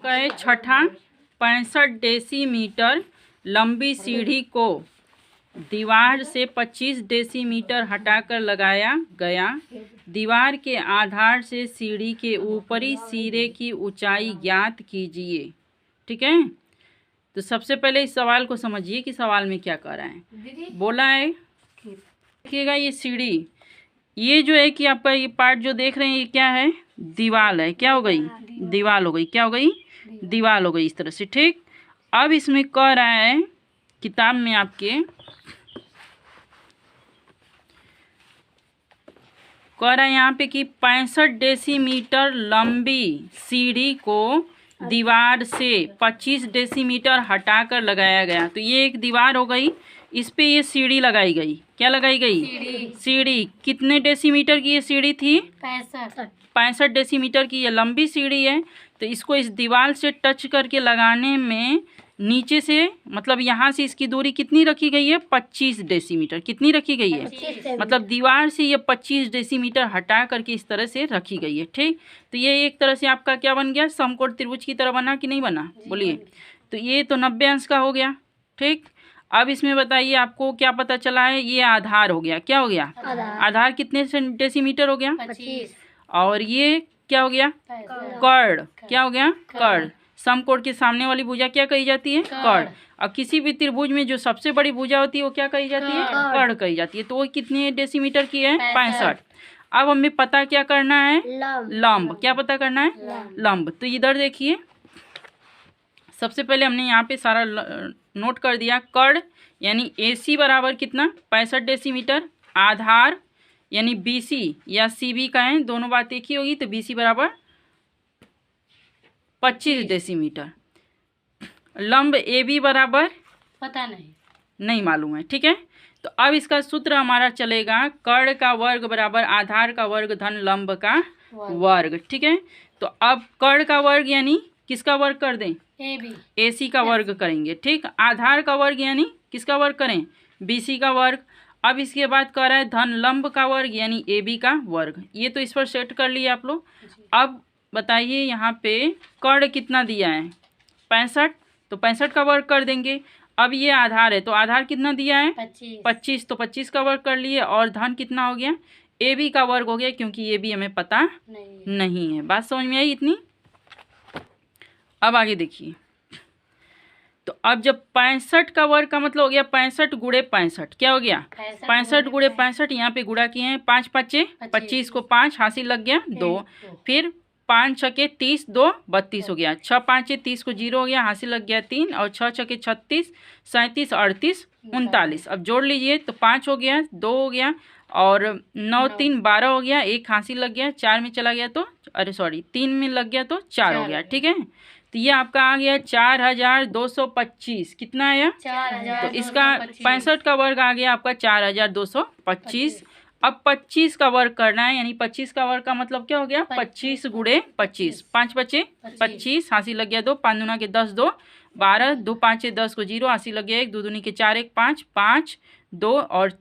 आपका है छठा 65 डेसीमीटर लंबी सीढ़ी को दीवार से 25 डेसीमीटर हटाकर लगाया गया। दीवार के आधार से सीढ़ी के ऊपरी सिरे की ऊंचाई ज्ञात कीजिए। ठीक है, तो सबसे पहले इस सवाल को समझिए कि सवाल में क्या कर रहा है। बोला है, देखिएगा ये सीढ़ी, ये जो है कि आपका ये पार्ट जो देख रहे हैं ये क्या है, दीवार है। क्या हो गई, दीवार हो गई। क्या हो गई, दीवार हो गई इस तरह से। ठीक, अब इसमें कह रहा है किताब में आपके कह रहा है यहाँ पे कि 65 डेसीमीटर लंबी सीढ़ी को दीवार से 25 डेसीमीटर हटाकर लगाया गया। तो ये एक दीवार हो गई, इस पे ये सीढ़ी लगाई गई। क्या लगाई गई, सीढ़ी। कितने डेसीमीटर की ये सीढ़ी थी, 65 डेसीमीटर की ये लंबी सीढ़ी है। तो इसको इस दीवार से टच करके लगाने में नीचे से मतलब यहाँ से इसकी दूरी कितनी रखी गई है, 25 डेसीमीटर। कितनी रखी गई है, मतलब दीवार से ये 25 डेसीमीटर हटा करके इस तरह से रखी गई है। ठीक, तो ये एक तरह से आपका क्या बन गया, समकोण त्रिभुज की तरह बना कि नहीं बना, बोलिए। तो ये तो 90 अंश का हो गया। ठीक, अब इसमें बताइए आपको क्या पता चला है, ये आधार हो गया। क्या हो गया, आधार कितने डेसीमीटर हो गया, 25। और ये क्या हो गया, कर्ण। क्या हो गया, कर्ण। समकोण के सामने वाली भुजा क्या कही जाती है, कर्ण। और किसी भी त्रिभुज में जो सबसे बड़ी भुजा होती है वो क्या कही जाती है, कर्ण कही जाती है। तो वो कितने डेसीमीटर की है, 65। अब हमें पता क्या करना है, लंब। क्या पता करना है, लंब। तो इधर देखिए, सबसे पहले हमने यहाँ पे सारा नोट कर दिया। कर्ण यानी AC बराबर कितना, 65 डेसीमीटर। आधार यानी BC या CB का है, दोनों बात एक ही होगी। तो BC बराबर 25 डेसीमीटर। लंब AB बराबर पता नहीं मालूम है। ठीक है, तो अब इसका सूत्र हमारा चलेगा, कर्ण का वर्ग बराबर आधार का वर्ग धन लंब का वर्ग। ठीक है, तो अब कर्ण का वर्ग यानी किसका वर्ग कर दें, AC का वर्ग करेंगे। ठीक, आधार का वर्ग यानी किसका वर्ग करें, BC का वर्ग। अब इसके बाद कह रहा है धन लंब का वर्ग यानी AB का वर्ग। ये तो इस पर सेट कर लिए आप लोग। अब बताइए यहाँ पे कर्ण कितना दिया है, 65। तो 65 का वर्ग कर देंगे। अब ये आधार है, तो आधार कितना दिया है, 25। तो 25 का वर्ग कर लिए। और धन कितना हो गया, AB का वर्ग हो गया, क्योंकि AB हमें पता नहीं है। बात समझ में आई इतनी। अब आगे देखिए, तो अब जब 65 का वर्ग का मतलब हो गया 65 गुणे 65। क्या हो गया, 65 गुणे 65। यहाँ पे गुणा किए हैं, 5 5 25 को 5 हासिल लग गया 2। फिर 5 6 30, 2 32 हो गया। 6 5 30 को 0 हो गया, हासिल लग गया 3। और 6 6 36, 37 38 39। अब जोड़ लीजिए, तो 5 हो गया, 2 हो गया, और 9 3 12 हो गया, 1 हासिल लग गया, 4 में चला गया तो 3 में लग गया तो 4 हो गया। ठीक है, तो ये आपका आ गया 4225। कितना आया, 4000। तो इसका 65 का वर्ग आ गया आपका 4225। अब 25 का वर्ग करना है, यानी 25 का वर्ग का मतलब क्या हो गया, 25 गुणे 25। 5 5 25 हासिल लग गया 2, 5 दूना के 10 2 12, 2 5 10 को 0 हासिल लग गया 1, 2 दूनी के 4 1 5 5 2 और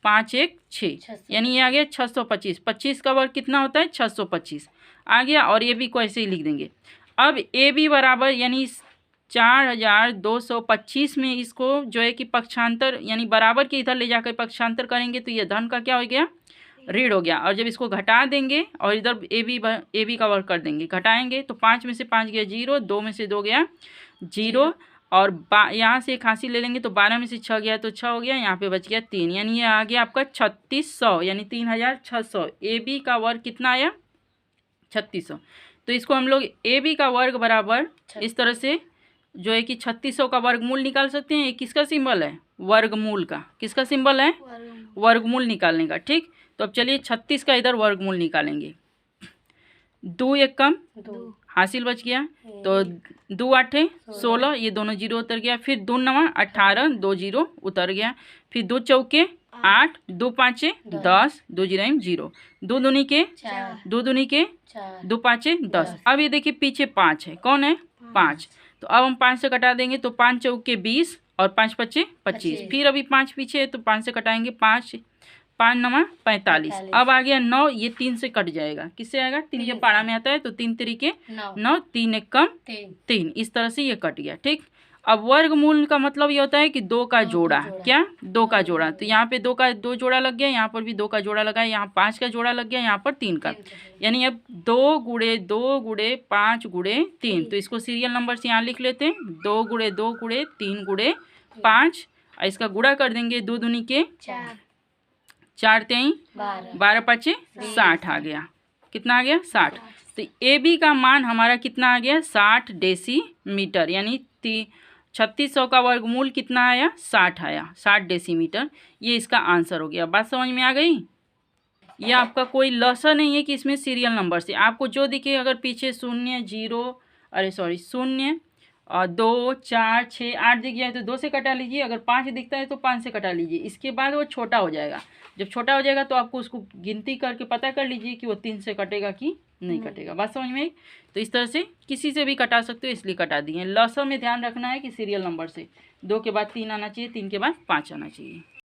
5 1 6, यानी ये आ गया 625। 25 का वर्ग कितना होता है, 625 आ गया। और ये भी को ऐसे ही लिख देंगे। अब AB बराबर यानी 4225 में इसको जो है कि पक्षांतर यानी बराबर के इधर ले जाकर पक्षांतर करेंगे, तो ये धन का क्या हो गया, ऋण हो गया। और जब इसको घटा देंगे और इधर AB का वर्ग कर देंगे, घटाएंगे तो 5 में से 5 गया 0, 2 में से 2 गया 0, और यहाँ से एक हासिल ले लेंगे तो 12 में से 6 गया तो 6 हो गया, यहाँ पे बच गया 3, यानी ये आ गया आपका 3600, यानी 3600। AB का वर्ग कितना आया, 3600। तो इसको हम लोग AB का वर्ग बराबर इस तरह से जो है कि 3600 का वर्गमूल निकाल सकते हैं। ये किसका सिंबल है, वर्गमूल का। किसका सिंबल है, वर्गमूल निकालने का। ठीक, तो अब चलिए 36 का इधर वर्गमूल निकालेंगे। 2 1 कम, हासिल बच गया, तो 2 8 16, ये दोनों 0 उतर गया। फिर 2 9 18, 2 0 उतर गया। फिर 2 चौके 8, 2 5 10, 2 0 0, 2 दूनी के 2 दूनी के 2 5 10। अब ये देखिए पीछे 5 है, कौन है, 5। तो अब हम 5 से कटा देंगे तो 5 चौके 20 और 5 5 25। फिर अभी 5 पीछे है तो 5 से कटाएंगे, 5 5 नमा 45। 45। अब आ गया 9, ये 3 से कट जाएगा, किससे आएगा? 3 के तीन पारा से। में आता है तो 3 तरीके 9 9, 3 एक कम 3, इस तरह से ये कट गया। ठीक, अब वर्गमूल का मतलब ये होता है कि 2 का जोड़ा। क्या? 2 का जोड़ा। तो यहाँ पे 2 जोड़ा लग गया, यहाँ पर भी 2 का जोड़ा लगा है, यहाँ 5 का जोड़ा लग गया, यहाँ पर 3 का। यानी अब 2 गुणे 2 गुणे 5 गुणे 3, तो इसको सीरियल नंबर से यहाँ लिख लेते हैं। 2 गुणे 2 गुणे 3 गुणे 5, और इसका गुणा कर देंगे 2 दूनी के 4 4 तेई 12 पचे 60 आ गया। कितना आ गया? 60। तो ए बी का मान हमारा कितना आ गया? 60 डेसीमीटर, यानी 3600 का वर्गमूल कितना आया? 60 आया, 60 डेसीमीटर। ये इसका आंसर हो गया। बात समझ में आ गई? ये आपका कोई लॉस नहीं है कि इसमें सीरियल नंबर से आपको जो दिखे, अगर पीछे 0 0 0 और 2 4 6 8 दिख जाए तो 2 से कटा लीजिए, अगर 5 दिखता है तो 5 से कटा लीजिए। इसके बाद वो छोटा हो जाएगा। जब छोटा हो जाएगा तो आपको उसको गिनती करके पता कर लीजिए कि वो 3 से कटेगा कि नहीं कटेगा। बात समझ में आई? तो इस तरह से किसी से भी कटा सकते हो, इसलिए कटा दिए। लॉस में ध्यान रखना है कि सीरियल नंबर से 2 के बाद 3 आना चाहिए, 3 के बाद 5 आना चाहिए।